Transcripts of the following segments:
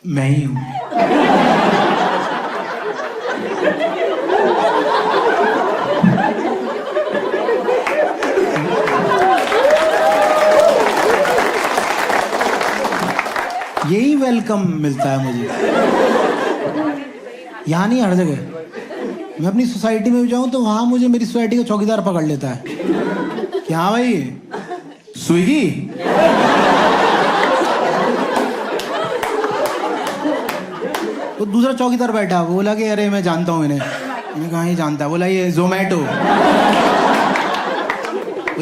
मैं ही हूँ। यही वेलकम मिलता है मुझे, यहाँ नहीं हर जगह। मैं अपनी सोसाइटी में भी जाऊँ तो वहाँ मुझे मेरी सोसाइटी का चौकीदार पकड़ लेता है कि हाँ भाई स्विगी। तो दूसरा चौकीदार बैठा, वो बोला कि अरे मैं जानता हूँ इन्हें। मैंने कहा ये जानता है? बोला ये जोमेटो।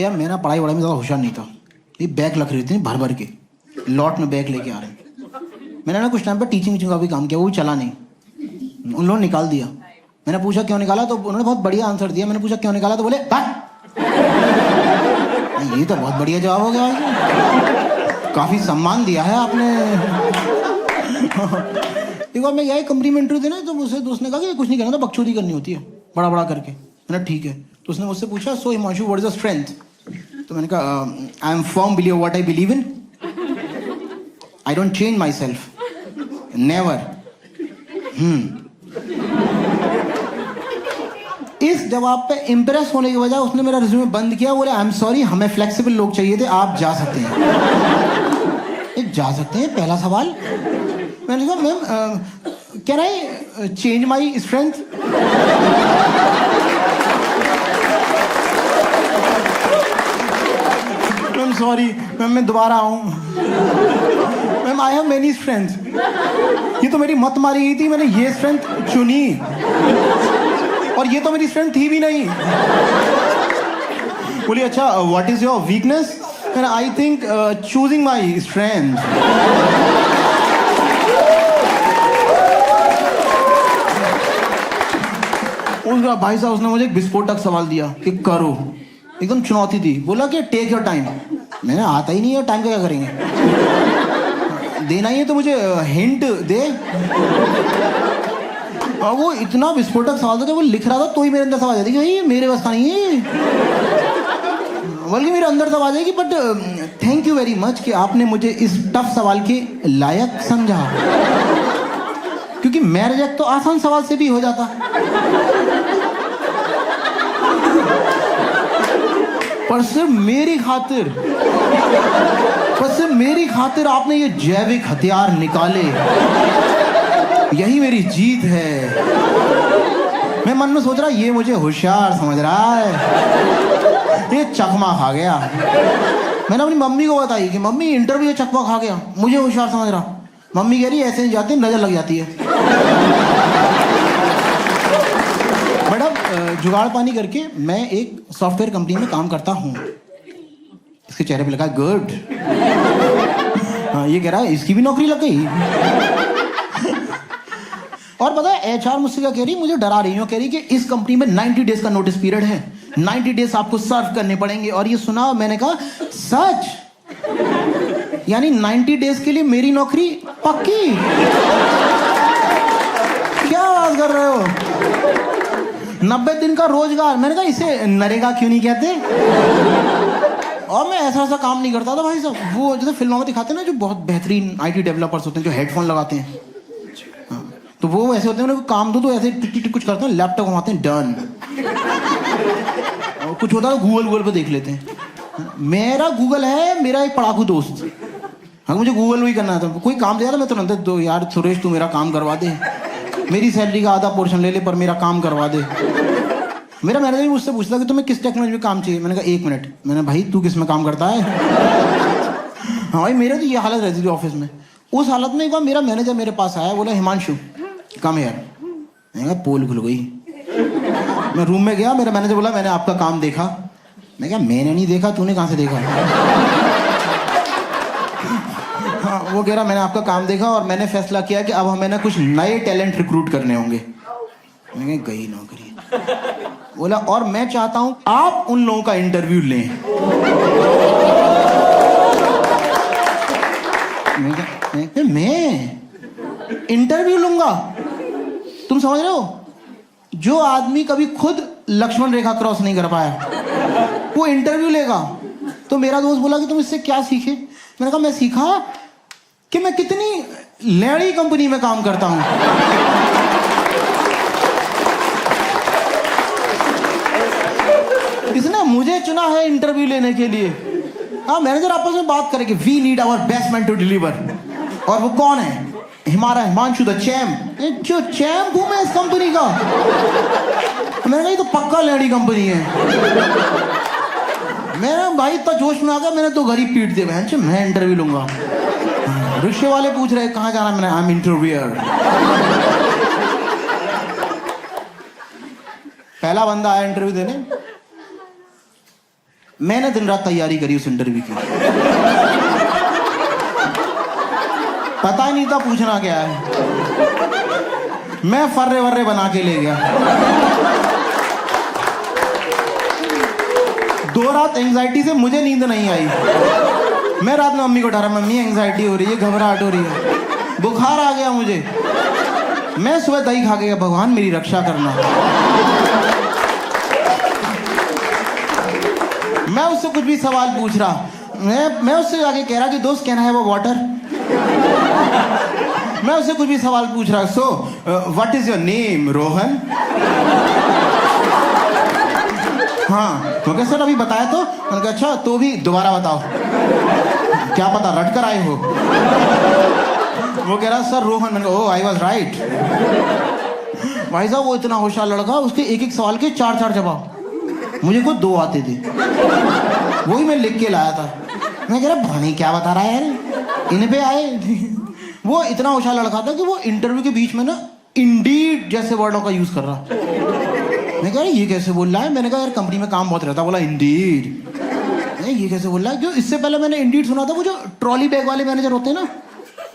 यार मैं ना पढ़ाई वढ़ाई में ज़्यादा होशियार नहीं था, ये बैग लग रही थी भर भर के, लॉट में बैग लेके आ रहे हैं। मैंने ना कुछ टाइम पर टीचिंग का भी काम किया, वो भी चला नहीं, उन लोगों ने निकाल दिया। मैंने पूछा क्यों निकाला, तो उन्होंने बहुत बढ़िया आंसर दिया। मैंने पूछा क्यों निकाला, तो बोले ये तो बहुत बढ़िया जवाब हो गया, काफ़ी सम्मान दिया है आपने। एक बार मैं यही कंपनी में इंटरव्यू देना, तो मुझसे दोस्त ने कहा कि कुछ नहीं करना था, बकचोदी करनी होती है बड़ा बड़ा करके। मैंने ठीक है। तो उसने मुझसे पूछा so Himanshu what is your strength? तो मैंने कहा I am firm believe what I believe in, I don't change myself, never. इस जवाब पे इम्प्रेस होने की वजह उसने मेरा रिज्यूमे बंद किया। बोले आई एम सॉरी, हमें फ्लेक्सिबल लोग चाहिए थे, आप जा सकते हैं। जा सकते हैं पहला सवाल। मैंने कहा ma'am can I change my strength? Ma'am sorry ma'am, मैं दोबारा आऊँ। Ma'am I have many strength, ये तो मेरी मत मारी गई थी, मैंने ये स्ट्रेंथ चुनी और ये तो मेरी स्ट्रेंथ थी भी नहीं। बोली अच्छा what is your weakness? I think choosing my strength. उसका भाई साहब उसने मुझे एक विस्फोटक सवाल दिया कि करो, एकदम चुनौती दी। बोला कि टेक योर टाइम। मैंने आता ही नहीं है, टाइम का क्या करेंगे, देना ही है तो मुझे हिंट दे। और वो इतना विस्फोटक सवाल था कि वो लिख रहा था तो ही मेरे अंदर सवाल आ जाएगी, भाई मेरे बस का नहीं है, बल्कि मेरे अंदर सवाल आ जाएगी। But thank you very much कि आपने मुझे इस टफ सवाल के लायक समझा, क्योंकि मैं रिजेक्ट तो आसान सवाल से भी हो जाता। पर सिर्फ मेरी खातिर आपने ये जैविक हथियार निकाले, यही मेरी जीत है। मैं मन में सोच रहा ये मुझे होशियार समझ रहा है, ये चकमा खा गया। मैंने अपनी मम्मी को बताई कि मम्मी इंटरव्यू चकमा खा गया, मुझे होशियार समझ रहा। मम्मी कह रही ऐसे नहीं जाते, नजर लग जाती है। मैडम जुगाड़ पानी करके मैं एक सॉफ्टवेयर कंपनी में काम करता हूँ। इसके चेहरे पे लगा गुड। हाँ, ये कह रहा है इसकी भी नौकरी लग गई। और पता है एचआर मुझसे क्या कह रही, मुझे डरा रही है, कह रही कि इस कंपनी में 90 डेज का नोटिस पीरियड है, 90 डेज आपको सर्व करने पड़ेंगे। और ये सुना, मैंने कहा सच? यानी 90 डेज के लिए मेरी नौकरी पक्की? क्या बात कर रहे हो, 90 दिन का रोजगार। मैंने कहा इसे नरेगा क्यों नहीं कहते? और मैं ऐसा काम नहीं करता था भाई साहब। वो जैसे फिल्मों में दिखाते हैं ना, जो बहुत बेहतरीन आईटी डेवलपर्स होते हैं जो हेडफोन लगाते हैं, तो वो ऐसे होते हैं, उन्हें काम दो तो ऐसे टिक कुछ करते हैं, लैपटॉप घुमाते हैं, डन। और कुछ होता है तो गूगल पे देख लेते हैं। मेरा गूगल है मेरा एक पढ़ाकू दोस्त। हाँ, मुझे गूगल वही करना था। कोई काम दिया था मैं तुरंत दो, यार सुरेश तू मेरा काम करवा दे, मेरी सैलरी का आधा पोर्शन ले ले पर मेरा काम करवा दे। मेरा मैनेजर भी मुझसे पूछता कि तुम्हें किस टेक्नोलॉजी में काम चाहिए। मैंने कहा 1 मिनट। मैंने भाई तू किस में काम करता है? हाँ भाई मेरे तो ये हालत रहती थी ऑफिस में। उस हालत में एक बार मेरा मैनेजर मेरे पास आया, बोला हिमांशु कम यार। मैंने कहा पोल खुल गई। मैं रूम में गया, मेरा मैनेजर बोला मैंने आपका काम देखा। मैं कहा मैंने नहीं देखा, तूने कहाँ से देखा? हाँ, वो कह रहा मैंने आपका काम देखा और मैंने फैसला किया कि अब हमें ना कुछ नए टैलेंट रिक्रूट करने होंगे। मैंने कहा गई नौकरी। बोला और मैं चाहता हूं आप उन लोगों का इंटरव्यू लें। मैं इंटरव्यू लूंगा? तुम समझ रहे हो, जो आदमी कभी खुद लक्ष्मण रेखा क्रॉस नहीं कर पाया वो इंटरव्यू लेगा। तो मेरा दोस्त बोला कि तुम इससे क्या सीखे? मैंने कहा मैं सीखा कि मैं कितनी लेडी कंपनी में काम करता हूं। इसने मुझे चुना है इंटरव्यू लेने के लिए। हाँ, मैनेजर आपस में बात करेंगे, we need our best man to deliver. और वो कौन है? हमारा हिमांशु द चैम्प। जो चैम्प हूं मैं इस कंपनी का। मैंने कहा ये तो पक्का लेडी कंपनी है। मेरा भाई इतना जोश में आ गया, मैंने तो घर ही पीट दिया, मैं इंटरव्यू लूंगा। रिक्शे वाले पूछ रहे कहाँ जाना, मैंने आई एम इंटरव्यूअर। पहला बंदा आया इंटरव्यू देने, मैंने दिन रात तैयारी करी उस इंटरव्यू की। पता ही नहीं था पूछना क्या है, मैं फर्रे वर्रे बना के ले गया। 2 रात एंजाइटी से मुझे नींद नहीं आई। मैं रात में मम्मी को उठा रहा, मम्मी एंजाइटी हो रही है, घबराहट हो रही है, बुखार आ गया मुझे। मैं सुबह दही खा गया, भगवान मेरी रक्षा करना। मैं उससे कुछ भी सवाल पूछ रहा, मैं उससे जाके कह रहा कि दोस्त can I have a water. मैं उससे कुछ भी सवाल पूछ रहा, so what is your name? Rohan. हाँ, तो क्या सर अभी बताया तो? मैंने कहा अच्छा, तो भी दोबारा बताओ, क्या पता रट कर आए हो। वो कह रहा सर रोहन। मैंने कहा ओह आई वॉज राइट। भाई साहब वो इतना होशियार लड़का, उसके एक एक सवाल के 4-4 जवाब। मुझे को 2 आते थे, वही मैं लिख के लाया था। मैं कह रहा भानी क्या बता रहा है यार, इन पे आए। वो इतना होशियार लड़का था कि वो इंटरव्यू के बीच में ना इंडीड जैसे वर्डों का यूज कर रहा। मैं कह रहा ये कैसे बोल रहा है? मैंने कहा यार कंपनी में काम बहुत रहता। बोला इंडीड। ये कैसे बोल रहा है? क्यों, इससे पहले मैंने इंडीड सुना था, वो जो ट्रॉली बैग वाले मैनेजर होते हैं ना,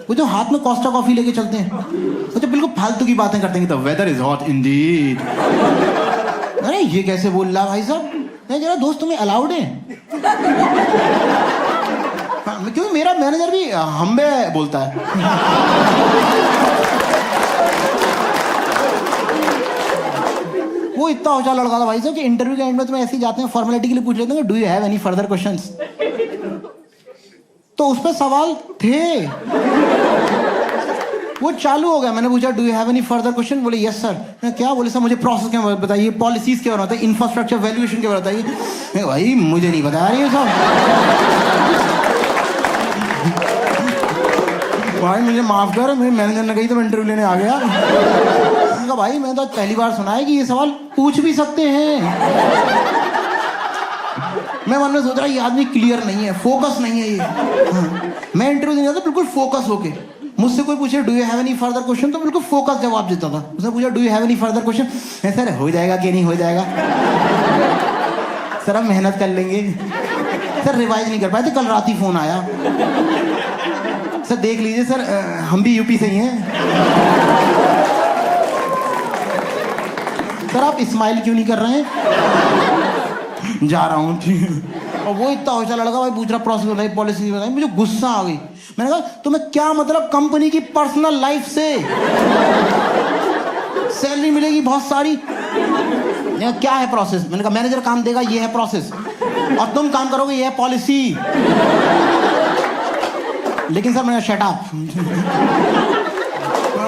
वो जो हाथ में कोस्टा कॉफी लेके चलते हैं, वो जो बिल्कुल फालतू की बातें करते हैं, the weather is hot indeed. अरे ये कैसे बोल रहा भाई साहब? मैं कह रहा दोस्त तुम्हें अलाउड है? क्योंकि मेरा मैनेजर भी हम्बे बोलता है। वो इतना होशियार लड़का था भाई साहब कि इंटरव्यू के एंड में तुम्हें ऐसे ही जाते हैं, फॉर्मेलिटी के लिए पूछ लेते हैं do you have any further questions. तो उस पर सवाल थे, वो चालू हो गया। मैंने पूछा do you have any further question? बोले यस सर। मैं क्या? बोले सर मुझे प्रोसेस के बारे में बताइए, पॉलिसीज के बारे में बताइए, इंफ्रास्ट्रक्चर वैल्यूएशन के बारे में बताइए। मैं भाई मुझे नहीं बता रही है सब। भाई मुझे माफ कर, मेरे मैनेजर ने कही तो मैं इंटरव्यू लेने आ गया। कहा भाई मैं तो पहली बार सुना है कि ये सवाल पूछ भी सकते हैं। मैं मन में सोच रहा ये आदमी क्लियर नहीं है, फोकस नहीं है ये। मैं इंटरव्यू देने जाता बिल्कुल फोकस होके। मुझसे कोई पूछे do you have any further question, तो बिल्कुल फोकस जवाब देता था। उसने पूछा do you have any further question, sir हो जाएगा कि नहीं हो जाएगा? सर हम मेहनत कर लेंगे। सर रिवाइज नहीं कर पाए थे, कल रात ही फोन आया। सर देख लीजिए सर, हम भी यूपी से ही हैं। सर आप स्माइल क्यों नहीं कर रहे हैं? जा रहा हूँ। और वो इतना होशियार लड़का भाई पूछ रहा प्रोसेस बताइए, पॉलिसी बताइए। मुझे गुस्सा आ गई। मैंने कहा तुम्हें क्या मतलब कंपनी की पर्सनल लाइफ से? सैलरी मिलेगी बहुत सारी। क्या है प्रोसेस? मैंने कहा मैनेजर काम देगा, ये है प्रोसेस, और तुम काम करोगे, ये है पॉलिसी। लेकिन सर मैंने शट अप।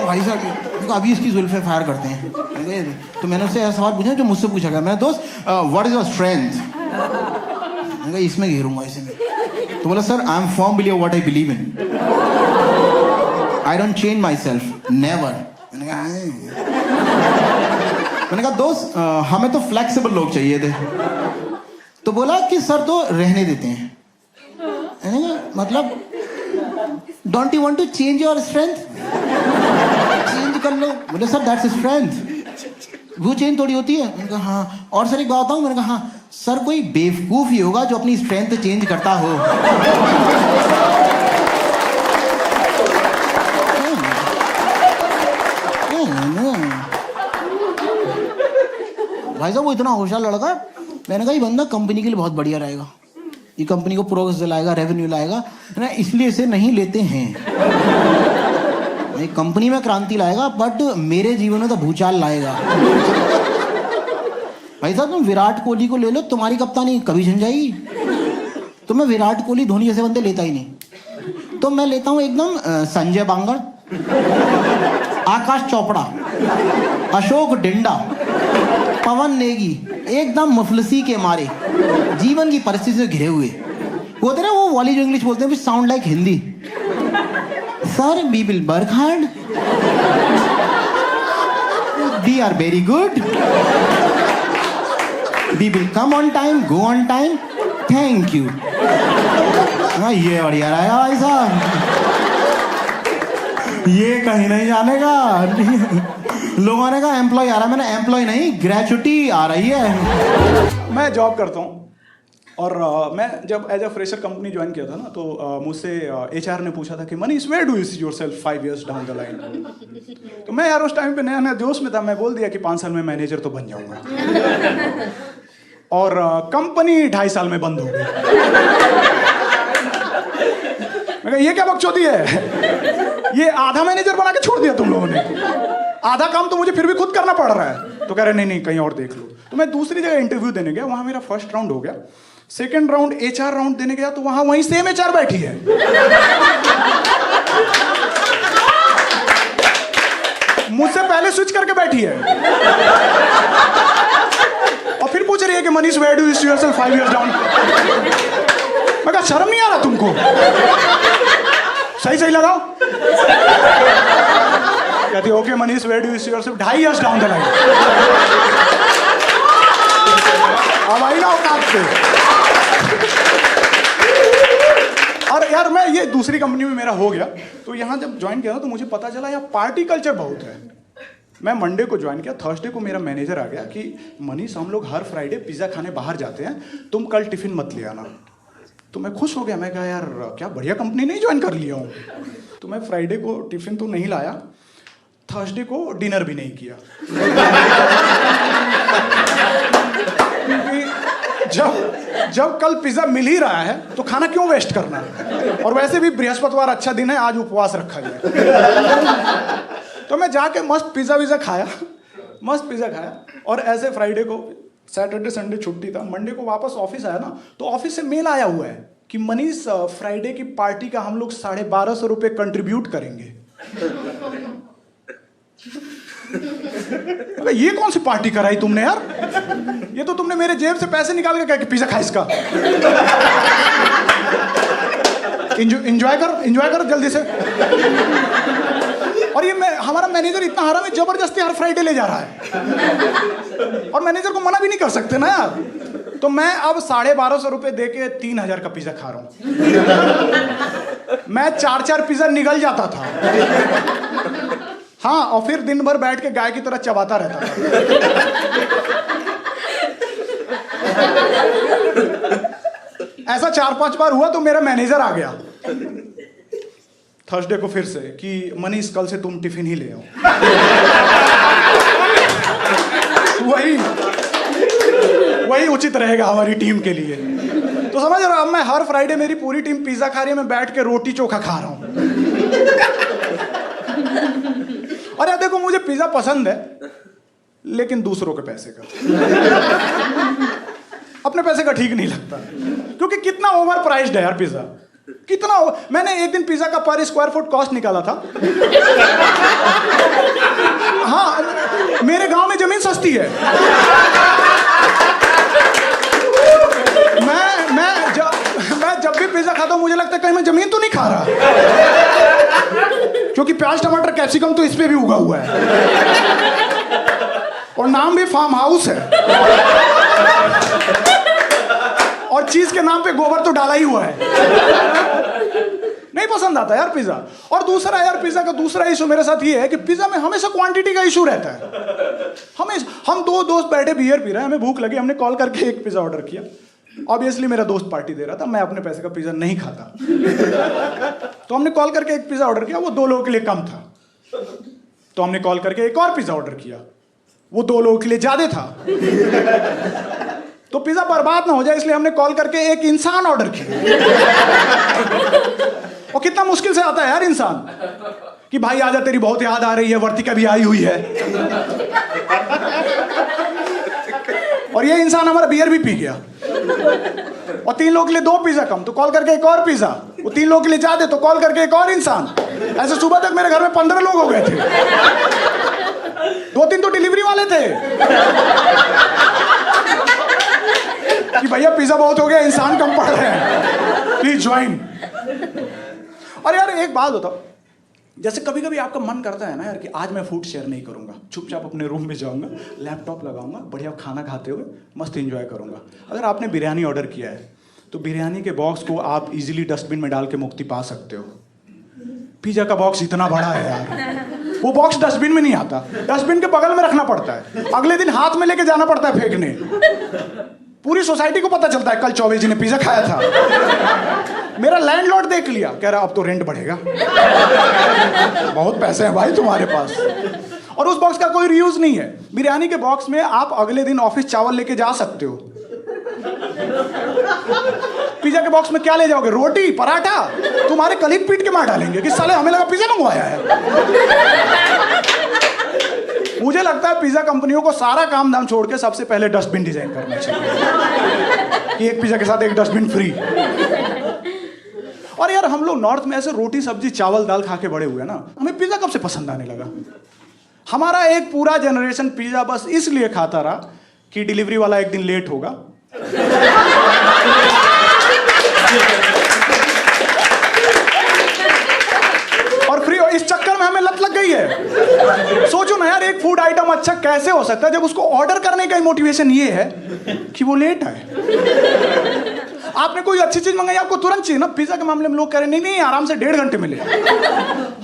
भाई साहब अभी इसकी जुल्फे फायर करते हैं। तो मैंने उससे सवाल पूछा जो मुझसे पूछा गया। मैंने दोस्त व्हाट इज योर स्ट्रेंथ? मैंने कहा इसमें घेरूंगा इसे मैं। तो बोला sir I am firm believe what I believe in, I don't change myself, never. मैंने कहा दोस्त हमें तो फ्लेक्सिबल लोग चाहिए थे। तो बोला कि सर तो रहने देते हैं। मतलब don't you want to change your strength? Change कर लो। बोले सर दैट्स स्ट्रेंथ, वो चेंज थोड़ी होती है। मैंने कहा हाँ। और सर एक बात बताऊं? मैंने कहा हाँ। सर कोई बेवकूफ ही होगा जो अपनी स्ट्रेंथ चेंज करता हो। भाई साहब वो इतना होशियार लड़का। मैंने कहा ये बंदा कंपनी के लिए बहुत बढ़िया रहेगा, ये कंपनी को प्रोग्रेस दिलाएगा, रेवेन्यू लाएगा ना, इसलिए इसे नहीं लेते हैं। कंपनी में क्रांति लाएगा बट मेरे जीवन में तो भूचाल लाएगा। भाई साहब तुम विराट कोहली को ले लो, तुम्हारी कप्तानी कभी झंझाई। तो मैं विराट कोहली धोनी जैसे बंदे लेता ही नहीं। तो मैं लेता हूँ एकदम संजय बांगड़, आकाश चोपड़ा, अशोक डिंडा, पवन नेगी एकदम मुफलसी के मारे जीवन की परिस्थिति से घिरे हुए होते ना, वो वाली जो इंग्लिश बोलते हैं which sound like Hindi. Sir we will work hard, we are very good, we will come on time, go on time, thank you. हाँ ये बढ़िया रहेगा भाई साहब, ये कहीं नहीं जानेगा। लोगों ने कहा एम्प्लॉय आ रहा है, मैंने एम्प्लॉय नहीं ग्रेचुटी आ रही है। मैं जॉब करता हूँ और मैं जब as a fresher company join किया था ना, तो मुझसे एचआर ने पूछा था कि Manish where do you see yourself 5 years down the line. तो मैं यार उस टाइम पे नया नया जोश में था, मैं बोल दिया कि 5 साल में मैनेजर तो बन जाऊंगा। और कंपनी 2.5 साल में बंद हो गई। मैं कहा ये क्या बकचोदी है, ये आधा मैनेजर बना के छोड़ दिया तुम लोगों ने, आधा काम तो मुझे फिर भी खुद करना पड़ रहा है। तो कह रहे नहीं कहीं और देख लो। तो मैं दूसरी जगह इंटरव्यू देने गया, वहां मेरा फर्स्ट राउंड हो गया, सेकंड राउंड एचआर राउंड देने गया तो वहां वहीं सेम एचआर बैठी है। मुझसे पहले स्विच करके बैठी है और फिर पूछ रही है कि Manish where do you see yourself 5 years down. मैं कहा शर्म नहीं आ रहा तुमको, सही सही लगाओ। कहती okay Manish where do you see yourself 2.5 years down the line. अब आई ना औकात पे। और यार मैं ये दूसरी कंपनी में मेरा हो गया, तो यहाँ जब ज्वाइन किया तो मुझे पता चला यहाँ पार्टी कल्चर बहुत है। मैं मंडे को ज्वाइन किया, थर्सडे को मेरा मैनेजर आ गया कि मनीष हम लोग हर फ्राइडे पिज्जा खाने बाहर जाते हैं, तुम कल टिफिन मत ले आना। तो मैं खुश हो गया, मैं कहा यार क्या बढ़िया कंपनी नहीं ज्वाइन कर लिया हूँ। तो मैं फ्राइडे को टिफिन तो नहीं लाया, थर्सडे को डिनर भी नहीं किया। क्योंकि जब कल पिज्जा मिल ही रहा है तो खाना क्यों वेस्ट करना, और वैसे भी बृहस्पतिवार अच्छा दिन है, आज उपवास रखा जाए। तो मैं जाके मस्त पिज्जा विज़ा खाया, मस्त पिज्जा खाया, और ऐसे फ्राइडे को, सैटरडे संडे छुट्टी था, मंडे को वापस ऑफिस आया ना, तो ऑफिस से मेल आया हुआ है कि मनीष फ्राइडे की पार्टी का हम लोग 1250 रुपये कंट्रीब्यूट करेंगे। ये कौन सी पार्टी कराई तुमने यार, ये तो तुमने मेरे जेब से पैसे निकाल के कहा कि पिज्जा खा इसका। एंजॉय कर जल्दी से। और ये हमारा मैनेजर इतना हरामी है, जबरदस्ती हर फ्राइडे ले जा रहा है, और मैनेजर को मना भी नहीं कर सकते ना यार। तो मैं अब 1250 रुपये दे के 3000 का पिज्जा खा रहा हूं। मैं 4 पिज्जा निगल जाता था, हाँ, और फिर दिन भर बैठ के गाय की तरह चबाता रहता था। ऐसा 4-5 बार हुआ तो मेरा मैनेजर आ गया थर्सडे को फिर से कि मनीष कल से तुम टिफिन ही ले आओ। वही उचित रहेगा हमारी टीम के लिए। तो समझ रहे हो, अब मैं हर फ्राइडे मेरी पूरी टीम पिज्जा खा रही है, मैं बैठ के रोटी चोखा खा रहा हूं। और यार देखो मुझे पिज्जा पसंद है, लेकिन दूसरों के पैसे का, अपने पैसे का ठीक नहीं लगता, क्योंकि कितना ओवर प्राइस्ड है यार पिज्जा, कितना। मैंने एक दिन पिज्जा का पर स्क्वायर फुट कॉस्ट निकाला था। हाँ, मेरे गांव में जमीन सस्ती है। मैं जब भी पिज्जा खाता हूं मुझे लगता है कहीं मैं जमीन तो नहीं खा रहा, क्योंकि प्याज टमाटर कैप्सिकम तो इस पे भी उगा हुआ है, और नाम भी फार्म हाउस है, और चीज के नाम पे गोबर तो डाला ही हुआ है। नहीं पसंद आता यार पिज्जा। और दूसरा यार पिज्जा का दूसरा इशू मेरे साथ ये है कि पिज्जा में हमेशा क्वांटिटी का इशू रहता है। हम 2 दोस्त बैठे बियर पी रहे हैं, हमें भूख लगी, हमने कॉल करके एक पिज्जा ऑर्डर किया। ऑब्वियसली मेरा दोस्त पार्टी दे रहा था, मैं अपने पैसे का पिज्जा नहीं खाता, तो हमने कॉल करके एक पिज्जा ऑर्डर किया, वो 2 लोगों के लिए कम था। तो हमने कॉल करके एक और पिज्जा ऑर्डर किया, वो 2 लोगों के लिए ज्यादा था। तो पिज्जा बर्बाद ना हो जाए इसलिए हमने कॉल करके एक इंसान ऑर्डर किया। और कितना मुश्किल से आता है यार इंसान, कि भाई आजा तेरी बहुत याद आ रही है, वर्तिका भी आई हुई है। और ये इंसान हमारा बियर भी पी गया, और 3 लोगों के लिए 2 पिज्जा कम, तो कॉल करके एक और पिज्जा। वो 3 लोग के लिए चाहते तो कॉल करके एक और इंसान। ऐसे सुबह तक मेरे घर में 15 लोग हो गए थे। 2-3 तो डिलीवरी वाले थे कि भैया पिज्जा बहुत हो गया, इंसान कम पड़ रहे हैं, प्लीज ज्वाइन। और यार एक बात बताओ, जैसे कभी कभी आपका मन करता है ना यार कि आज मैं फूड शेयर नहीं करूंगा, चुपचाप अपने रूम में जाऊंगा, लैपटॉप लगाऊंगा, बढ़िया खाना खाते हुए मस्त एंजॉय करूंगा। अगर आपने बिरयानी ऑर्डर किया है तो बिरयानी के बॉक्स को आप इजीली डस्टबिन में डाल के मुक्ति पा सकते हो। पिज्जा का बॉक्स इतना बड़ा है यार, वो बॉक्स डस्टबिन में नहीं आता, डस्टबिन के बगल में रखना पड़ता है, अगले दिन हाथ में लेके जाना पड़ता है फेंकने। पूरी सोसाइटी को पता चलता है कल 24 जी ने पिज्जा खाया था। मेरा लैंडलॉर्ड देख लिया, कह रहा अब तो रेंट बढ़ेगा। बहुत पैसे हैं भाई तुम्हारे पास। और उस बॉक्स का कोई रीयूज नहीं है। बिरयानी के बॉक्स में आप अगले दिन ऑफिस चावल लेके जा सकते हो। पिज्जा के बॉक्स में क्या ले जाओगे? रोटी, पराठा? तुम्हारे कलीग पीट के मार डालेंगे कि साले हमें लगा पिज्जा मंगवाया है। मुझे लगता है पिज्जा कंपनियों को सारा काम धाम छोड़ के सबसे पहले डस्टबिन डिजाइन करना चाहिए कि एक पिज्जा के साथ एक डस्टबिन फ्री। और यार हम लोग नॉर्थ में ऐसे रोटी सब्जी चावल दाल खा के बड़े हुए ना, हमें पिज्जा कब से पसंद आने लगा? हमारा एक पूरा जनरेशन पिज्जा बस इसलिए खाता रहा कि डिलीवरी वाला एक दिन लेट होगा और फ्री। इस चक्कर में हमें लत लग गई है। सोचो ना यार, एक फूड आइटम अच्छा कैसे हो सकता है जब उसको ऑर्डर करने का मोटिवेशन ये है कि वो लेट आए। आपने कोई अच्छी चीज मंगाई, आपको तुरंत चाहिए ना। पिज्जा के मामले में लोग कह रहे हैं नहीं आराम से 1.5 घंटे मिले।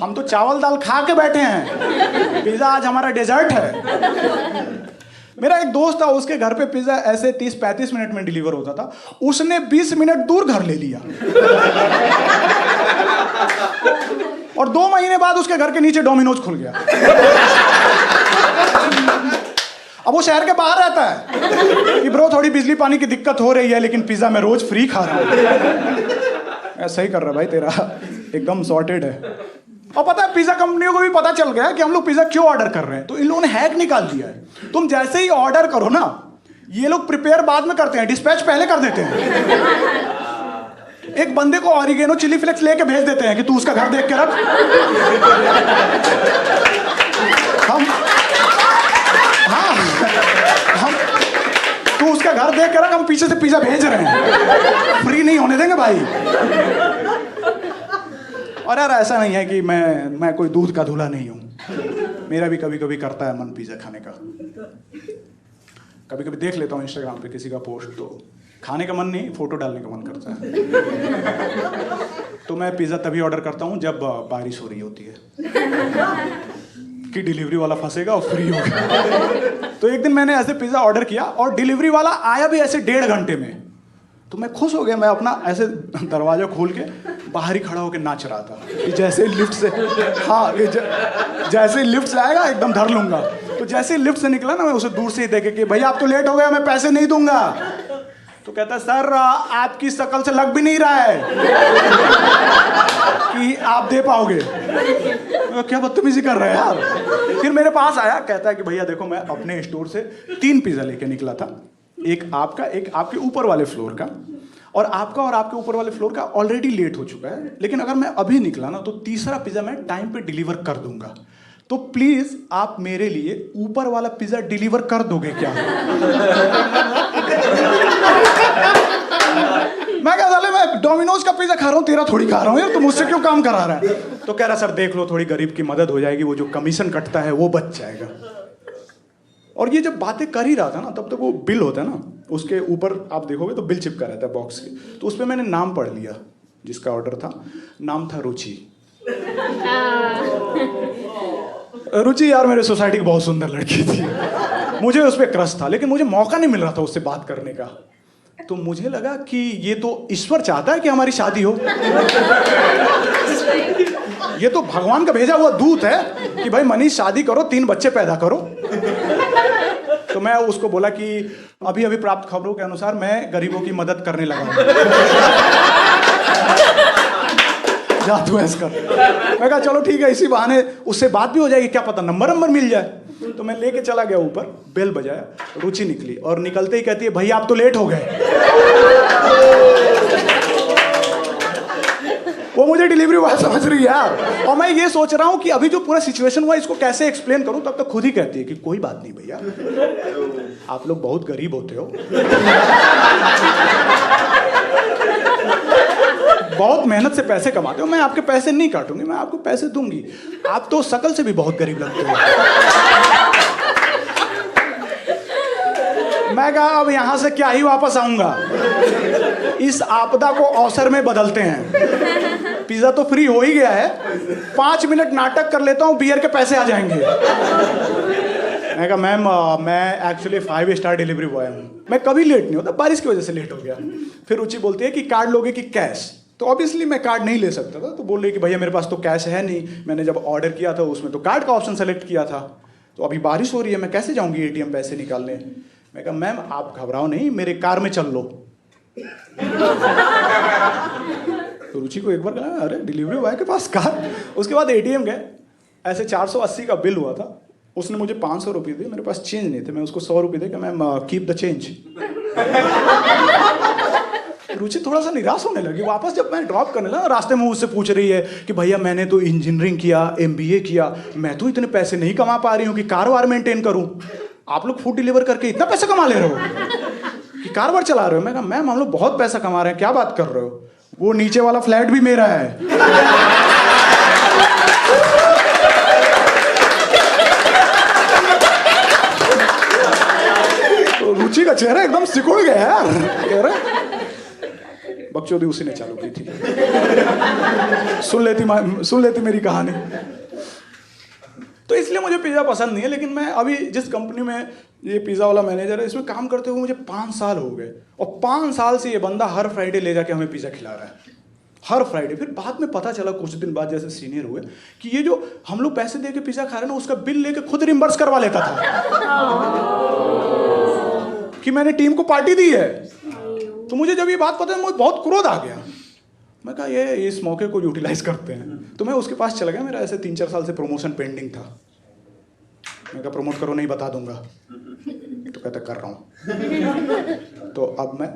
हम तो चावल दाल खा के बैठे हैं, पिज्जा आज हमारा डेजर्ट है। मेरा एक दोस्त था, उसके घर पे पिज्जा ऐसे 30-35 मिनट में डिलीवर होता था, उसने 20 मिनट दूर घर ले लिया। और 2 महीने बाद उसके घर के नीचे डोमिनोज खुल गया। अब वो शहर के बाहर रहता है कि ब्रो थोड़ी बिजली पानी की दिक्कत हो रही है लेकिन पिज्जा मैं रोज फ्री खा रहा हूं। सही कर रहा भाई, तेरा एकदम सॉर्टेड है। और पता है पिज्जा कंपनियों को भी पता चल गया कि हम लोग पिज्जा क्यों ऑर्डर कर रहे हैं, तो इन लोगों ने हैक निकाल दिया है। तुम जैसे ही ऑर्डर करो ना, ये लोग प्रिपेयर बाद में करते हैं, डिस्पैच पहले कर देते हैं। एक बंदे को ऑरिगेनो चिली फ्लेक्स लेके भेज देते हैं कि तू उसका घर देख के रख। हम तू उसका घर देख के रख, हम पीछे से पिज्जा भेज रहे हैं, फ्री नहीं होने देंगे भाई। और यार ऐसा नहीं है कि मैं कोई दूध का धूला नहीं हूं, मेरा भी कभी कभी करता है मन पिज्जा खाने का। कभी कभी देख लेता हूँ इंस्टाग्राम पे किसी का पोस्ट, तो खाने का मन नहीं, फोटो डालने का मन करता है। तो मैं पिज्जा तभी ऑर्डर करता हूँ जब बारिश हो रही होती है कि डिलीवरी वाला फंसेगा और फ्री होगा। तो एक दिन मैंने ऐसे पिज्जा ऑर्डर किया और डिलीवरी वाला आया भी ऐसे 1.5 घंटे में। तो मैं खुश हो गया, मैं अपना ऐसे दरवाजा खोल के बाहर ही खड़ा होकर नाच रहा था कि जैसे लिफ्ट से, हाँ जैसे लिफ्ट से आएगा एकदम धर लूंगा। तो जैसे लिफ्ट से निकला ना, मैं उसे दूर से ही देखे कि भैया आप तो लेट हो गया, मैं पैसे नहीं दूंगा। तो कहता सर आपकी शक्ल से लग भी नहीं रहा है कि आप दे पाओगे। क्या बदतमीजी कर रहे हैं यार। फिर मेरे पास आया, कहता है कि भैया देखो मैं अपने स्टोर से 3 पिज्जा लेके निकला था, एक आपका, एक आपके ऊपर वाले फ्लोर का, और आपका और आपके ऊपर वाले फ्लोर का ऑलरेडी लेट हो चुका है, लेकिन अगर मैं अभी निकला ना तो तीसरा पिज्जा मैं टाइम पे डिलीवर कर दूंगा। तो प्लीज आप मेरे लिए ऊपर वाला पिज्जा डिलीवर कर दोगे क्या? मैं कहा साले मैं डोमिनोज का पिज्जा खा रहा हूँ, तेरा थोड़ी खा रहा हूँ यार, तुम मुझसे क्यों काम करा रहा है? तो कह रहा सर देख लो, थोड़ी गरीब की मदद हो जाएगी, वो जो कमीशन कटता है वो बच जाएगा। और ये जब बातें कर ही रहा था ना, तब तक वो बिल होता है ना, उसके ऊपर आप देखोगे तो बिल चिपका रहता है बॉक्स के, तो उस पर मैंने नाम पढ़ लिया जिसका ऑर्डर था। नाम था रुचि। रुचि यार मेरे सोसाइटी की बहुत सुंदर लड़की थी, मुझे उस पर क्रश था, लेकिन मुझे मौका नहीं मिल रहा था उससे बात करने का। तो मुझे लगा कि ये तो ईश्वर चाहता है कि हमारी शादी हो, ये तो भगवान का भेजा हुआ दूत है कि भाई मनीष शादी करो, 3 बच्चे पैदा करो। तो मैं उसको बोला कि अभी अभी प्राप्त खबरों के अनुसार मैं गरीबों की मदद करने लगा हूं। जा तू ऐसा कर। मैं कहा चलो ठीक है, इसी बहाने उससे बात भी हो जाएगी, क्या पता नंबर मिल जाए। तो मैं लेके चला गया ऊपर, बेल बजाया, रुचि निकली और निकलते ही कहती है भैया आप तो लेट हो गए। मुझे डिलीवरी बॉय समझ रही है यार। और मैं ये सोच रहा हूँ कि अभी जो पूरा सिचुएशन हुआ इसको कैसे एक्सप्लेन करूँ, तब तक खुद ही कहती है कि कोई बात नहीं भैया, आप लोग बहुत गरीब होते हो, बहुत मेहनत से पैसे कमाते हो, मैं आपके पैसे नहीं काटूंगी, मैं आपको पैसे दूंगी। आप तो शकल से भी बहुत गरीब लगते हो। मैं कहा अब यहां से क्या ही वापस आऊंगा, इस आपदा को अवसर में बदलते हैं। पिज्जा तो फ्री हो ही गया है, 5 मिनट नाटक कर लेता हूं, बियर के पैसे आ जाएंगे। मैं कहा मैम मैं एक्चुअली 5 स्टार डिलीवरी बॉय हूँ, मैं कभी लेट नहीं होता, बारिश की वजह से लेट हो गया। फिर रुचि बोलती है कि कार्ड लोगे कि कैश, तो ऑब्वियसली मैं कार्ड नहीं ले सकता था, तो बोल रही कि भैया मेरे पास तो कैश है नहीं, मैंने जब ऑर्डर किया था उसमें तो कार्ड का ऑप्शन सेलेक्ट किया था, तो अभी बारिश हो रही है, मैं कैसे जाऊंगी एटीएम पैसे निकालने। मैं कहा मैम आप घबराओ नहीं, मेरे कार में चल लो। तो रुचि को एक बार कहा अरे डिलीवरी बॉय के पास कार। उसके बाद एटीएम गए, ऐसे 480 का बिल हुआ था, उसने मुझे 500 रुपये दिए, मेरे पास चेंज नहीं थे, मैं उसको 100 रुपये दे कि मैम कीप द चेंज। रुचि थोड़ा सा निराश होने लगी। वापस जब मैं ड्रॉप करने लगा, रास्ते में मुझसे पूछ रही है कि भैया मैंने तो इंजीनियरिंग किया, MBA किया, मैं तो इतने पैसे नहीं कमा पा रही हूँ कि कार वार मेंटेन करूँ, आप लोग फूड डिलीवर करके इतना पैसा कमा ले रहे हो कि कार वार चला रहे हो। मैं कहा मैम हम लोग बहुत पैसा कमा रहे हैं, क्या बात कर रहे हो, वो नीचे वाला फ्लैट भी मेरा है। तो रुचि का चेहरा एकदम सिकुड़ गया यार, कह रहा बकचोदी उसी ने चालू की थी। सुन लेती मेरी कहानी। तो इसलिए मुझे पिज़्ज़ा पसंद नहीं है, लेकिन मैं अभी जिस कंपनी में ये पिज़्ज़ा वाला मैनेजर है, इसमें काम करते हुए मुझे 5 साल हो गए, और 5 साल से ये बंदा हर फ्राइडे ले जाके हमें पिज़्ज़ा खिला रहा है, हर फ्राइडे। फिर बाद में पता चला कुछ दिन बाद जैसे सीनियर हुए कि ये जो हम लोग पैसे दे के पिज़्ज़ा खा रहे हैं ना, उसका बिल लेके खुद रिम्बर्स करवा लेता था कि मैंने टीम को पार्टी दी है। तो मुझे जब ये बात पता है मुझे बहुत क्रोध आ गया। मैं कहा ये इस मौके को यूटिलाइज करते हैं, तो मैं उसके पास चला गया। मेरा ऐसे 3-4 साल से प्रमोशन पेंडिंग था। मैं कहा प्रमोट करो, नहीं बता दूंगा। तो कहता कर रहा हूँ। तो अब मैं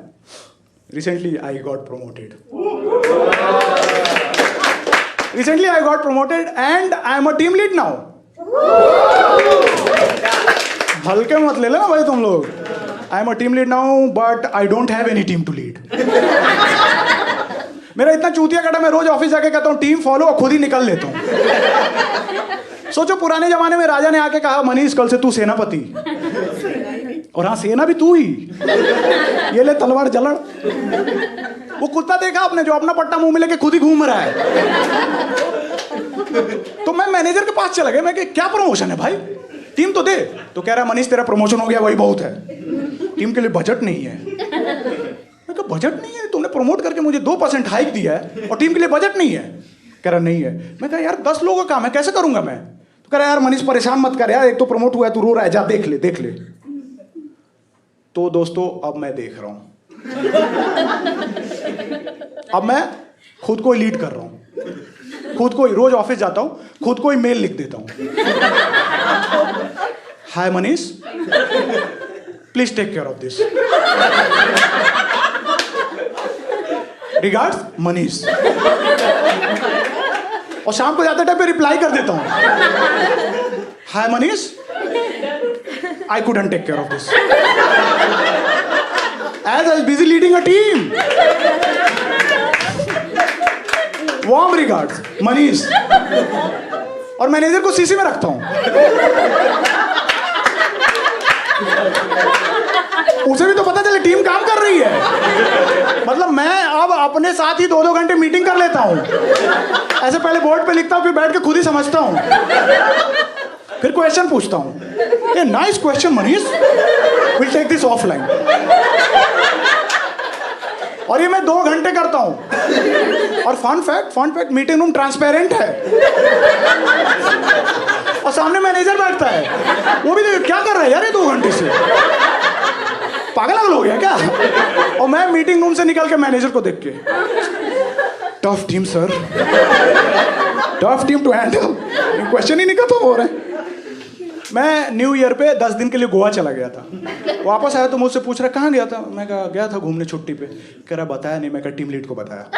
recently I got promoted and I am a team lead now. हल्के मत ले लेना भाई तुम लोग। I am a team lead now but I don't have any team to lead. मेरा इतना चूतिया कटा, मैं रोज ऑफिस जाके कहता हूँ टीम फॉलो, और खुद ही निकल लेता हूँ। सोचो पुराने जमाने में राजा ने आके कहा मनीष कल से तू सेनापति, और हाँ सेना भी तू ही, ये ले तलवार जलड़। वो कुत्ता देखा आपने जो अपना पट्टा मुंह में लेके खुद ही घूम रहा है। तो मैं मैनेजर के पास चला गया, मैं क्या प्रमोशन है भाई, टीम तो दे। तो कह रहा है मनीष तेरा प्रमोशन हो गया वही बहुत है, टीम के लिए बजट नहीं है। मैं कहा बजट नहीं है, तुमने प्रमोट करके मुझे 2% हाइक दिया है और टीम के लिए बजट नहीं है। कह रहा नहीं है। मैं कहा यार 10 लोगों का काम है, कैसे करूंगा मैं। तो कह रहा यार मनीष परेशान मत कर यार, एक तो प्रमोट हुआ है, तू रो रहा है, जा देख ले। तो दोस्तों अब मैं देख रहा हूं, अब मैं खुद को ही लीड कर रहा हूं, खुद को ही रोज ऑफिस जाता हूं, खुद को ही मेल लिख देता हूं, hi Manish please take care of this, regards Manish. और शाम को जाते टाइम पे रिप्लाई कर देता हूं, hi Manish I couldn't take care of this as I was busy leading a team. Warm regards, Manish. और मैनेजर को सीसी में रखता हूं, उसे भी तो पता चले टीम काम कर रही है। मतलब मैं अब अपने साथ ही 2-2 घंटे मीटिंग कर लेता हूं, ऐसे पहले बोर्ड पे लिखता हूं, फिर बैठ के खुद ही समझता हूं, फिर क्वेश्चन पूछता हूं, ये nice question Manish, will take this offline. और ये मैं 2 घंटे करता हूं। और fun fact meeting room transparent है, और सामने मैनेजर बैठता है, वो भी देख क्या कर रहा है यार ये 2 घंटे से, पागल हो गया क्या। और मैं मीटिंग रूम से निकल के मैनेजर को देख के, tough team sir, tough team to handle, question ही नहीं खत्म हो रहे। मैं न्यू ईयर पे 10 दिन के लिए गोवा चला गया था, वापस आया तो मुझसे पूछ रहा कहाँ गया था। मैं कहा गया था घूमने छुट्टी पे। कह रहा बताया नहीं। मैं कहा टीम लीड को बताया।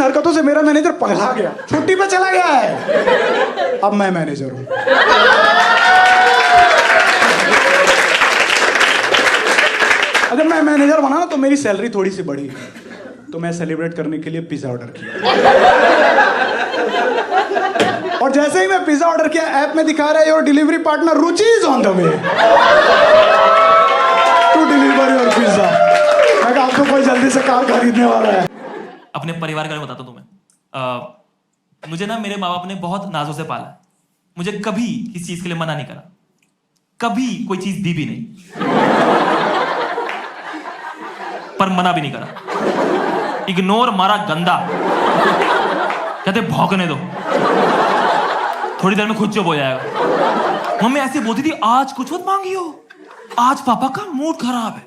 हरकतों से मेरा मैनेजर पगला गया, छुट्टी पे चला गया है। अब मैं मैनेजर हूं। अगर मैं मैनेजर बना ना तो मेरी सैलरी थोड़ी सी बढ़ी, तो मैं सेलिब्रेट करने के लिए पिज्जा ऑर्डर किया। और जैसे ही मैं पिज्जा ऑर्डर किया, ऐप में दिखा रहा है your delivery partner Ruchi is on the way to deliver your pizza. मैं कहा आपको कोई जल्दी से कार खरीदने वाला है। अपने परिवार के बारे में बताता हूं तुम्हें। मुझे ना मेरे माँ बाप ने बहुत नाजों से पाला। मुझे कभी किसी चीज के लिए मना नहीं करा, कभी कोई चीज दी भी नहीं, पर मना भी नहीं करा। इग्नोर मारा गंदा, कहते भौंकने दो, थोड़ी देर में खुद चुप हो जाएगा। मम्मी ऐसे बोलती थी आज कुछ मत मांगियो, आज पापा का मूड खराब है।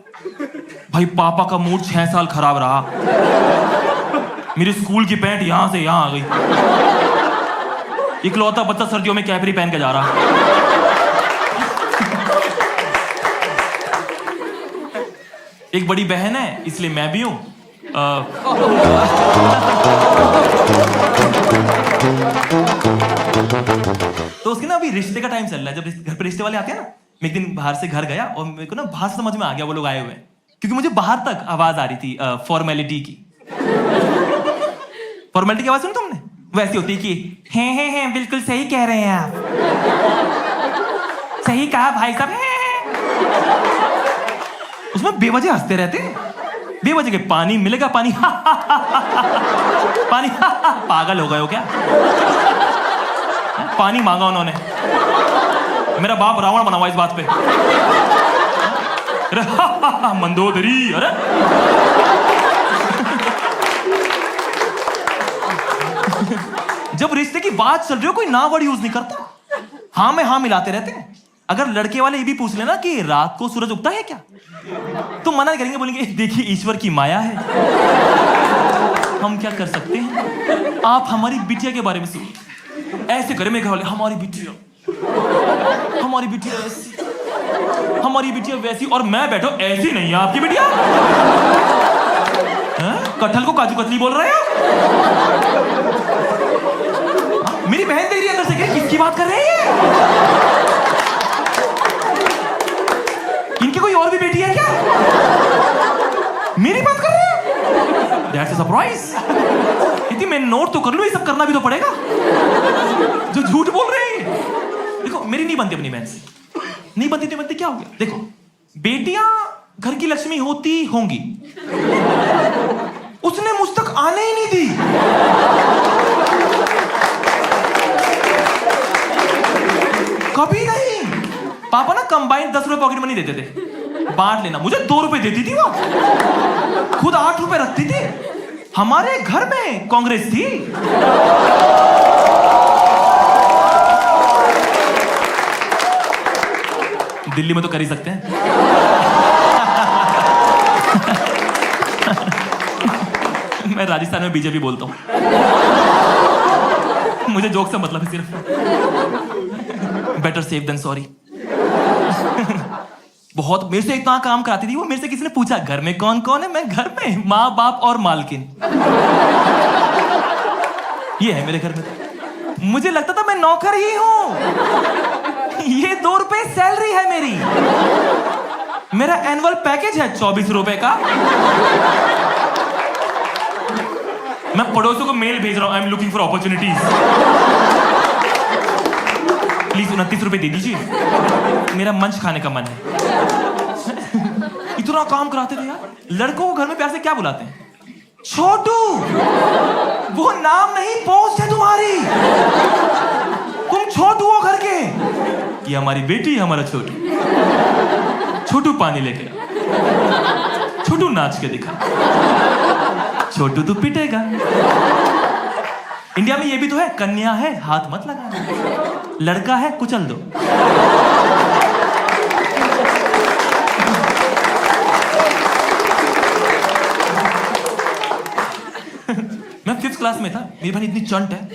भाई पापा का मूड 6 साल खराब रहा। मेरी स्कूल की पैंट यहां से यहां आ गई। इकलौता बच्चा सर्दियों में कैपरी पहन के जा रहा। एक बड़ी बहन है इसलिए मैं भी हूं। तो उसके ना अभी रिश्ते का टाइम चल रहा है। जब घर पे रिश्ते वाले आते हैं ना, मैं एक दिन बाहर से घर गया और मेरे को ना बाहर से समझ में आ गया वो लोग आए हुए हैं, क्योंकि मुझे बाहर तक आवाज आ रही थी फॉर्मेलिटी की। फॉर्मेलिटी की आवाज सुनी तुमने? वैसी होती है कि हैं बिल्कुल सही कह रहे हैं आप, सही कहा भाई साहब। उसमें बेवजह हंसते रहते हैं, बेवजह के। पानी मिलेगा, पानी पानी पागल हो गए हो क्या? पानी मांगा उन्होंने, मेरा बाप रावण बना हुआ इस बात पे। अरे मंदोदरी, अरे जब रिश्ते की बात चल रही हो कोई ना वर्ड यूज नहीं करता, हाँ में हाँ मिलाते रहते हैं। अगर लड़के वाले ये भी पूछ लेना कि रात को सूरज उगता है क्या, तो मना नहीं करेंगे, बोलेंगे देखिए ईश्वर की माया है, हम क्या कर सकते हैं। आप हमारी बिटिया के बारे में सुनिए, ऐसे करे मेरे घर वाले, हमारी बिटिया ऐसी, हमारी बिटिया वैसी, और मैं बैठो ऐसी नहीं है आपकी बिटिया। कटहल को काजू कतली बोल रहे हो? मेरी बहन देख रही है अंदर से, किसकी बात कर रहे हैं? इनकी कोई और भी बेटी है क्या? मेरी बात कर रहे हैं? That's a surprise। इतनी मैं नोट तो कर लूं, ये सब करना भी तो पड़ेगा। जो झूठ बोल रहे हैं, देखो मेरी नहीं बनती अपनी बहन से, नहीं बनती तो बनती क्या हो गया? देखो बेटियां घर की लक्ष्मी होती होंगी, उसने मुझ तक आने ही नहीं दी। कभी नहीं। पापा ना कंबाइंड 10 रुपए पॉकेट मनी देते थे, बांट लेना। मुझे 2 रुपए देती थी वो, खुद 8 रुपए रखती थी। हमारे घर में कांग्रेस थी। दिल्ली में तो कर ही सकते हैं। मैं राजस्थान में बीजेपी बोलता हूं, मुझे जोक से मतलब है सिर्फ। Better safe than sorry. बहुत मेरे से इतना काम कराती थी वो। मेरे से किसी ने पूछा घर में कौन कौन है, मैं घर में माँ बाप और मालकिन, ये है मेरे घर में। मुझे लगता था मैं नौकर ही हूं। ये 2 रुपए सैलरी है मेरी। मेरा एनुअल पैकेज है 24 रुपए का। मैं पड़ोसियों को मेल भेज रहा हूं, I am looking for opportunities, please 29 रुपए दे दीजिए, मेरा मंच खाने का मन है। इतना काम कराते थे यार। लड़कों को घर में प्यार से क्या बुलाते हैं? छोटू। वो नाम नहीं, पोस्ट है तुम्हारी। तुम छोटू हो घर के। ये हमारी बेटी, हमारा छोटू। छोटू पानी लेके आ, छोटू नाच के दिखा, छोटू तो पिटेगा। इंडिया में ये भी तो है, कन्या है हाथ मत लगाना, लड़का है कुचल दो। मैं 5th क्लास में था, मेरी बहन इतनी चंट है,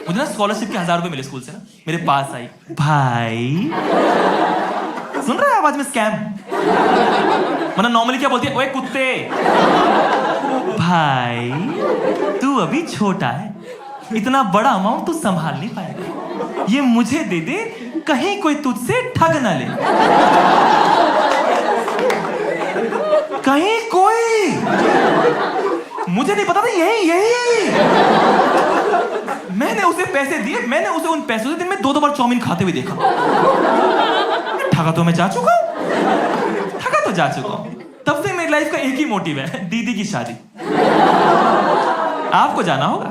मुझे ना स्कॉलरशिप के 1000 रुपए मिले स्कूल से ना। मेरे पास आई, भाई सुन रहा है आवाज में स्कैम। मतलब नॉर्मली क्या बोलती है, ओए कुत्ते, भाई तू अभी छोटा है, इतना बड़ा अमाउंट तू संभाल नहीं पाएगा, ये मुझे दे दे, कहीं कोई तुझसे ठग ना ले। कहीं कोई, मुझे नहीं पता था यही। मैंने उसे पैसे दिए, मैंने उसे उन पैसों से दिन में 2 बार चाउमीन खाते हुए देखा। ठगा तो मैं जा चुका हूं। तब से मेरी लाइफ का एक ही मोटिव है, दीदी की शादी। आपको जाना होगा,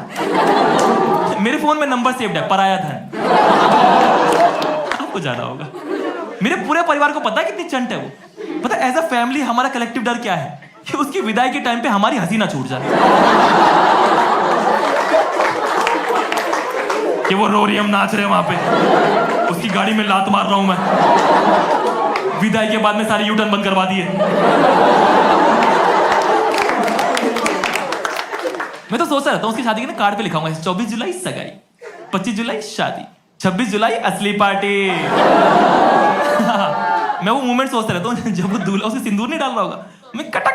मेरे फोन में नंबर सेव्ड है, पराया धन। आपको जाना होगा। मेरे पूरे परिवार को पता है कितनी चंट है वो। पता है एज अ फैमिली हमारा कलेक्टिव डर क्या है, कि उसकी विदाई के टाइम पे हमारी हंसी ना छूट जाए, कि वो रो रही, हम नाच रहे हैं वहां पे, उसकी गाड़ी में लात मार रहा हूं मैं, विदाई के बाद में सारे यू टर्न बंद करवा दिए। मैं तो सोचता रहता हूँ उसकी शादी के ना कार्ड पे लिखाऊंगा 24 जुलाई सगाई, 25 जुलाई शादी, 26 जुलाई असली पार्टी। मैं वो मोमेंट सोचता रहता हूँ जब वो दूल्हा उसे सिंदूर नहीं डाल रहा होगा, मैं कटा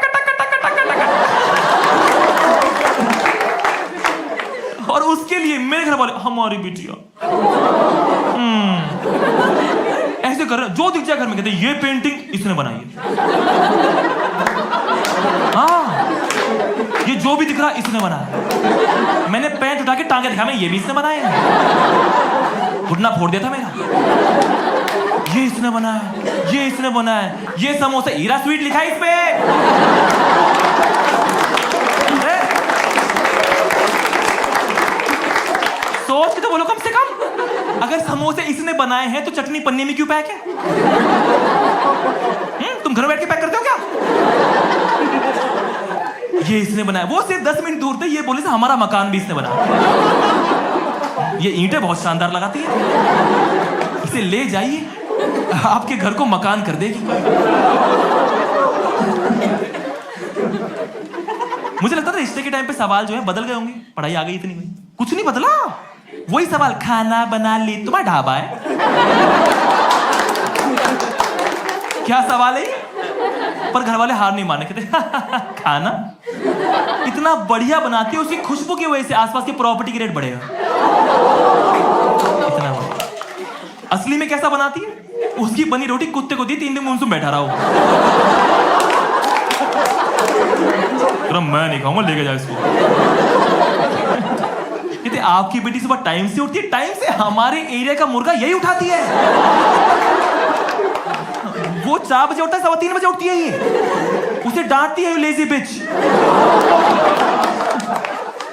और उसके लिए मेरे घर वाले हमारी बेटियां ऐसे कर रहे, जो दिख जाए घर में कहते ये पेंटिंग इसने बनाई है। हाँ, ये जो भी दिख रहा इसने बनाया। मैंने पैंट उठा के टांगे दिखा, मैं ये भी इसने बनाया है। घुटना फोड़ दिया था मेरा, ये इसने बनाया, ये समोसा हीरा स्वीट लिखा है इस पे। सोच के तो बोलो कम से कम, अगर समोसे इसने बनाए हैं तो चटनी पन्नी में क्यों पैक है? तुम घर में बैठ के पैक करते हो क्या? ये इसने बनाया, वो सिर्फ 10 मिनट दूर थे, ये बोले से हमारा मकान भी इसने बनाया। ये ईंटें बहुत शानदार लगाती है, इसे ले जाइए, आपके घर को मकान कर देगी। मुझे लगता था रिश्ते के टाइम पे सवाल जो है बदल गए होंगे, पढ़ाई आ गई इतनी हुई, कुछ नहीं बदला, वही सवाल, खाना बना ली, तुम्हारा ढाबा है? क्या सवाल है? पर घर वाले हार नहीं माने, कहते खाना इतना बढ़िया बनाती है, उसकी खुशबू की वजह से आसपास के प्रॉपर्टी के रेट बढ़ेगा। इतना बढ़िया। असली में कैसा बनाती है? उसकी बनी रोटी कुत्ते को दी, 3 दिन मुंह बैठा रहा हो, मैं नहीं खाऊंगा, लेके जाओ इसको। कहते आपकी बेटी सुबह टाइम से उठती है, टाइम से हमारे एरिया का मुर्गा यही उठाती है। वो 4 बजे उठता है, 3:15 बजे उठती है ये, उसे डांटती है लेजी बिच।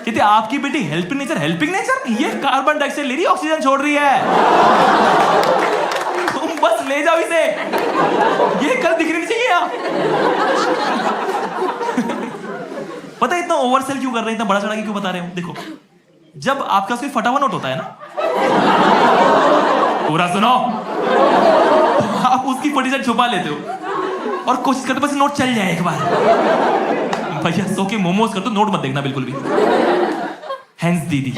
कहते आपकी बेटी हेल्पिंग नेचर, ये कार्बन डाइऑक्साइड ले रही है, ऑक्सीजन छोड़ रही है, तुम बस ले जाओ इसे, ये कल दिखनी नहीं चाहिए यहाँ। पता है इतना ओवरसेल क्यों कर रहे हैं, इतना बड़ा चढ़ा के क्यों बता रहे हो? देखो, जब आपका कोई फटा हुआ नोट होता है ना, पूरा सुनो, आप उसकी फटी साइड छुपा लेते हो और कोशिश करते बस नोट चल जाए एक बार। भैया सो के मोमोज कर दो, नोट मत देखना बिल्कुल भी। हैंस दीदी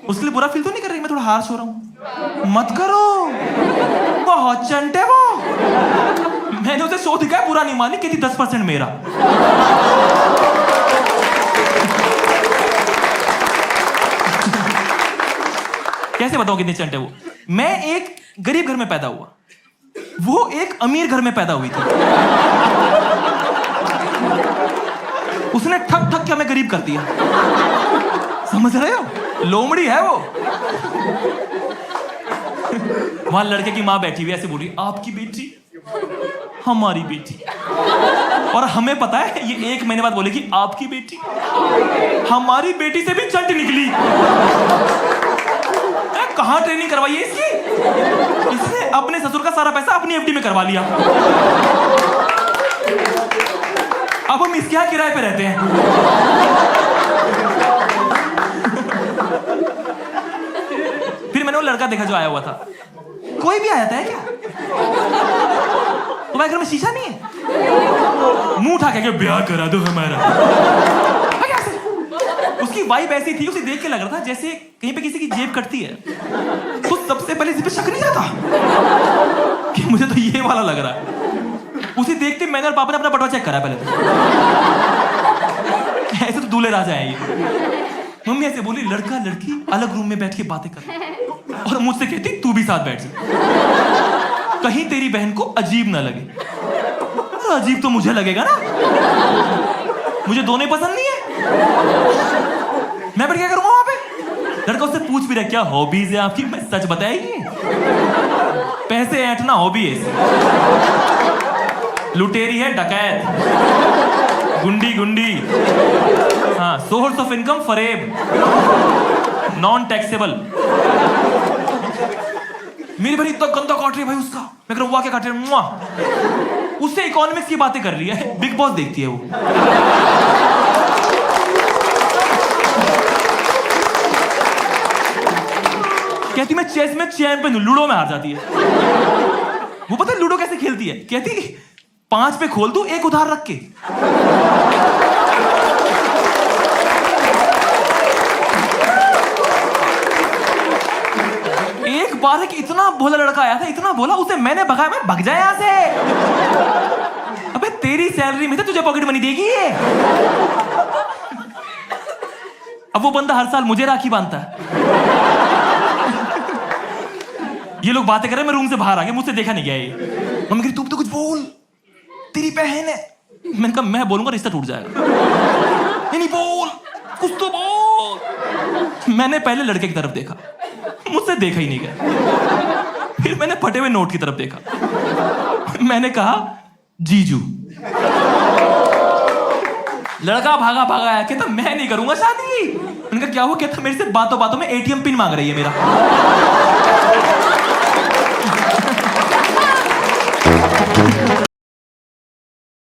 उसके लिए बुरा फील तो नहीं कर रही, मैं थोड़ा हार्श हो रहा हूं, मत करो, बहुत चंट है वो। मैंने उसे शो दिखाया, पूरा नहीं मानी, कहती 10% मेरा। कैसे बताऊं कितनी चंट है वो? मैं एक गरीब घर में पैदा हुआ, वो एक अमीर घर में पैदा हुई थी। उसने ठक ठक के हमें गरीब कर दिया, समझ रहे हो? लोमड़ी है वो। वहां लड़के की मां बैठी हुई ऐसे बोल रही, आपकी बेटी हमारी बेटी, और हमें पता है ये 1 महीने बाद बोलेगी आपकी बेटी हमारी बेटी से भी चंट निकली। कहां ट्रेनिंग करवाई है इसकी? इसने अपने ससुर का सारा पैसा अपनी एफडी में करवा लिया। अब हम इसके यहां किराए पे रहते हैं। फिर मैंने वो लड़का देखा जो आया हुआ था, कोई भी आया था क्या? तुम्हारे घर में शीशा नहीं है? मुंह उठा के ब्याह करा दो हमारा। उसकी वाइब ऐसी थी, उसे देख के लग रहा था जैसे कहीं पे किसी की जेब कटती है, तो सबसे पहले इस पे शक नहीं आता कि मुझे तो ये वाला लग रहा है। उसे देखते मैंने और पापा ने अपना बटवा चेक करा पहले तो। ऐसे तो दूल्हे राजा है ये। मम्मी ऐसे बोली लड़का लड़की अलग रूम में बैठ के बातें कर, और मुझसे कहती तू भी साथ बैठ जा, कहीं तेरी बहन को अजीब ना लगे। अजीब तो मुझे लगेगा ना, मुझे दोनों ही पसंद नहीं है, मैं फिर क्या करूंगा वहां पे। लड़का उससे पूछ भी रहा क्या हॉबीज है आपकी, मैं सच बताएगी पैसे ऐंठना हॉबी है, लुटेरी है डकैत, गुंडी गुंडी, हाँ सोर्स ऑफ इनकम फरेब, नॉन टैक्सेबल। मेरी बड़ी इतना गंदा काट रही है भाई उसका, मैं कह रहा हूं क्या काट रही है, उससे इकोनॉमिक्स की बातें कर रही है, बिग बॉस देखती है वो। कहती मैं चेस में चैंपियन हूं, लूडो में हार जाती है। वो पता है लूडो कैसे खेलती है, कहती 5 पे खोल दूं 1 उधार रख के। एक बार एक इतना भोला लड़का आया था, इतना भोला, उसे मैंने भगाया, मैं भग जाए यहां से। अबे तेरी सैलरी में तो तुझे पॉकेट मनी देगी ये। अब वो बंदा हर साल मुझे राखी बांधता है। ये लोग बातें कर रहे हैं, मैं रूम से बाहर आ गया, मुझसे देखा नहीं गया ये। मम्मी कह रही तू तो कुछ बोल, तेरी बहन है। मैंने कहा मैं बोलूंगा रिश्ता टूट जाएगा। नहीं बोल, कुछ तो बोल। मैंने पहले लड़के की तरफ देखा, मुझसे देखा ही नहीं गया। फिर मैंने फटे हुए नोट की तरफ देखा, मैंने कहा जीजू। लड़का भागा भागा आया, कहता मैं नहीं करूंगा शादी। मैंने कहा क्या हुआ, कहता मेरे से बातों बातों में ATM पिन मांग रही है मेरा।